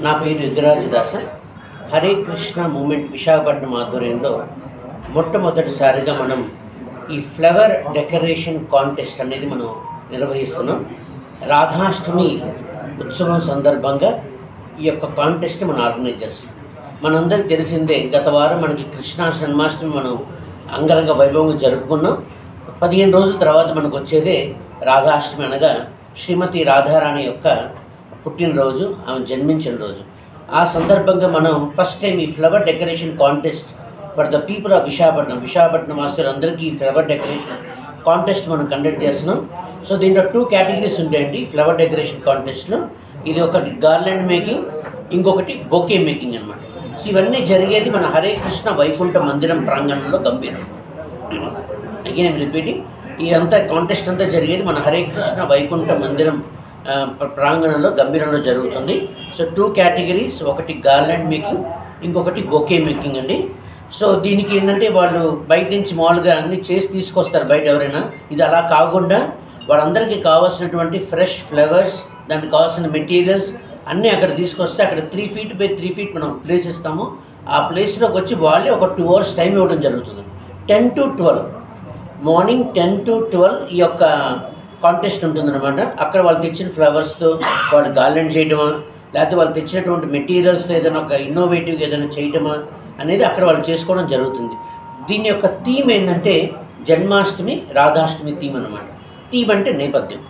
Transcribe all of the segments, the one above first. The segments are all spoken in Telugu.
నా పేరు యుద్ధరాజదాస. హరే కృష్ణ మూమెంట్ విశాఖపట్నం ఆధ్వర్యంలో మొట్టమొదటిసారిగా మనం ఈ ఫ్లవర్ డెకరేషన్ కాంటెస్ట్ అనేది మనం నిర్వహిస్తున్నాం. రాధాష్టమి ఉత్సవం సందర్భంగా ఈ యొక్క కాంటెస్ట్ మనం ఆర్గనైజ్ చేస్తాం. మనందరికీ తెలిసిందే, గత వారం మనకి కృష్ణ జన్మాష్టమి మనం అంగరంగ వైభవంగా జరుపుకున్నాం. 15 రోజుల తర్వాత మనకు వచ్చేదే రాధాష్టమి, అనగా శ్రీమతి రాధారాణి యొక్క పుట్టినరోజు, ఆమె జన్మించిన రోజు. ఆ సందర్భంగా మనం ఫస్ట్ టైం ఈ flower decoration contest for the people of Visakhapatnam వాసులందరికీ ఈ ఫ్లవర్ డెకరేషన్ కాంటెస్ట్ మనం కండక్ట్ చేస్తున్నాం. సో దీంట్లో 2 కేటగిరీస్ ఉంటాయండి ఫ్లవర్ డెకరేషన్ కాంటెస్ట్లో. ఇది ఒకటి గార్లాండ్ మేకింగ్, ఇంకొకటి బొకే మేకింగ్ అనమాట. సో ఇవన్నీ జరిగేది మన హరే కృష్ణ వైకుంఠ మందిరం ప్రాంగణంలో గంభీరం. అగైన్ ఐమ్ రిపీటింగ్, ఇదంతా కాంటెస్ట్ అంతా జరిగేది మన హరే కృష్ణ వైకుంఠ మందిరం ప్రాంగణంలో గంభీరంలో జరుగుతుంది. సో 2 కేటగిరీస్, ఒకటి గార్లాండ్ మేకింగ్, ఇంకొకటి బొకే మేకింగ్ అండి. సో దీనికి ఏంటంటే వాళ్ళు బయట నుంచి మామూలుగా అన్నీ చేసి తీసుకొస్తారు బయట ఎవరైనా. ఇది అలా కాకుండా వాళ్ళందరికీ కావాల్సినటువంటి ఫ్రెష్ ఫ్లవర్స్, దానికి కావాల్సిన మెటీరియల్స్ అన్నీ అక్కడ తీసుకొస్తే అక్కడ 3 feet by 3 feet మనం ప్లేస్ ఇస్తాము. ఆ ప్లేస్లోకి వచ్చి వాళ్ళే ఒక 2 hours టైం ఇవ్వడం జరుగుతుంది. 10 to 12 మార్నింగ్ 10 to 12 ఈ యొక్క కాంటెస్ట్ ఉంటుందన్నమాట. అక్కడ వాళ్ళు తెచ్చిన ఫ్లవర్స్తో వాళ్ళు గార్లెండ్ చేయడమా, లేకపోతే వాళ్ళు తెచ్చినటువంటి మెటీరియల్స్తో ఏదైనా ఒక ఇన్నోవేటివ్గా ఏదైనా చేయటమా అనేది అక్కడ వాళ్ళు చేసుకోవడం జరుగుతుంది. దీని యొక్క థీమ్ ఏంటంటే జన్మాష్టమి రాధాష్టమి థీమ్ అన్నమాట. థీమ్ అంటే నేపథ్యం,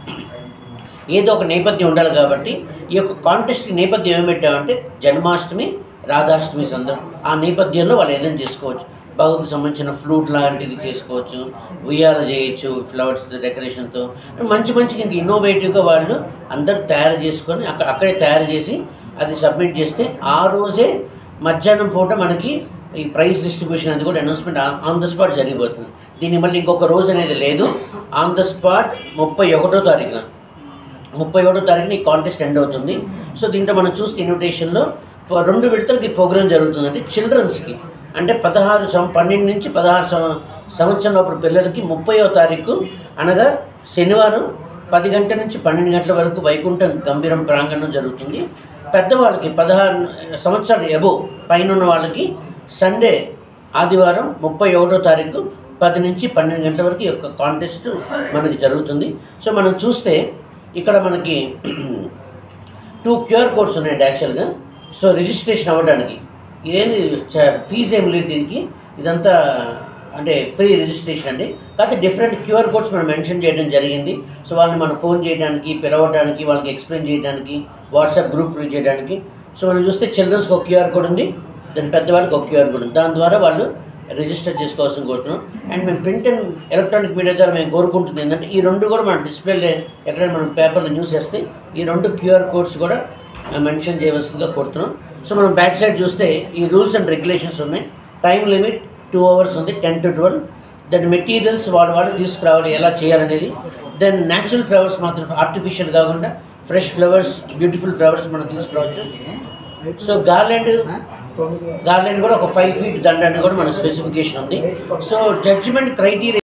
ఏదో ఒక నేపథ్యం ఉండాలి. కాబట్టి ఈ యొక్క కాంటెస్ట్ నేపథ్యం ఏమి పెట్టామంటే జన్మాష్టమి రాధాష్టమి సందర్భం. ఆ నేపథ్యంలో వాళ్ళు ఏదైనా చేసుకోవచ్చు. భగవద్కి సంబంధించిన ఫ్లూట్ లాంటిది చేసుకోవచ్చు, ఉయ్యాల చేయొచ్చు ఫ్లవర్స్ డెకరేషన్తో. మంచి ఇంక ఇన్నోవేటివ్గా వాళ్ళు అందరూ తయారు చేసుకొని అక్కడే తయారు చేసి అది సబ్మిట్ చేస్తే ఆ రోజే మధ్యాహ్నం పూట మనకి ఈ ప్రైజ్ డిస్ట్రిబ్యూషన్ అది కూడా అనౌన్స్మెంట్ ఆన్ ద స్పాట్ జరిగిపోతుంది. దీన్ని మళ్ళీ ఇంకొక రోజు అనేది లేదు. ఆన్ ద స్పాట్ 31వ తారీఖున ఈ కాంటెస్ట్ ఎండ్ అవుతుంది. సో దీంట్లో మనం చూస్తే ఇన్విటేషన్లో 2 విడతలకి ప్రోగ్రామ్ జరుగుతుంది. అంటే చిల్డ్రన్స్కి అంటే 12 నుంచి 16 సంవత్సరం లోపల పిల్లలకి 30వ తారీఖు అనగా శనివారం 10 గంటల నుంచి 12 గంటల వరకు వైకుంఠం గంభీరం ప్రాంగణం జరుగుతుంది. పెద్దవాళ్ళకి 16 సంవత్సరాలు ఎబో పైన ఉన్న వాళ్ళకి సండే ఆదివారం 31వ తారీఖు 10 నుంచి 12 గంటల వరకు ఈ యొక్క కాంటెస్ట్ మనకి జరుగుతుంది. సో మనం చూస్తే ఇక్కడ మనకి 2 QR కోడ్స్ ఉన్నాయండి యాక్చువల్గా. సో రిజిస్ట్రేషన్ అవ్వడానికి ఇదేంటి ఫీజు ఏం లేదు దీనికి, ఇదంతా అంటే ఫ్రీ రిజిస్ట్రేషన్ అండి. కాకపోతే డిఫరెంట్ QR కోడ్స్ మనం మెన్షన్ చేయడం జరిగింది. సో వాళ్ళని మనం ఫోన్ చేయడానికి, పిలవడానికి, వాళ్ళకి ఎక్స్ప్లెయిన్ చేయడానికి, వాట్సాప్ గ్రూప్ రీచ్ చేయడానికి. సో మనం చూస్తే చిల్డ్రన్స్కి ఒక QR కోడ్ ఉంది, దాని పెద్దవాళ్ళకి ఒక QR కోడ్ ఉంది. దాని ద్వారా వాళ్ళు రిజిస్టర్ చేసుకోవాల్సిన కోరుతున్నాం. అండ్ మేము ప్రింట్ అండ్ ఎలక్ట్రానిక్ మీడియా ద్వారా మేము కోరుకుంటుంది ఏంటంటే ఈ 2 కూడా మనం డిస్ప్లేలో ఎక్కడైనా మనం పేపర్లో న్యూస్ వేస్తే ఈ 2 QR కోడ్స్ కూడా మెన్షన్ చేయవలసిందిగా కోరుతున్నాం. సో మనం బ్యాక్ సైడ్ చూస్తే ఈ రూల్స్ అండ్ రెగ్యులేషన్స్ ఉన్నాయి. టైం లిమిట్ 2 hours ఉంది, 10 to 12. దెన్ మెటీరియల్స్ వాళ్ళు తీసుకురావాలి, ఎలా చేయాలనేది. దెన్ న్యాచురల్ ఫ్లవర్స్ మాత్రం, ఆర్టిఫిషియల్ కాకుండా ఫ్రెష్ ఫ్లవర్స్, బ్యూటిఫుల్ ఫ్లవర్స్ మనం తీసుకురావచ్చు. సో గార్లాండ్ కూడా ఒక 5 feet దండ అని కూడా మన స్పెసిఫికేషన్ ఉంది. So judgement criteria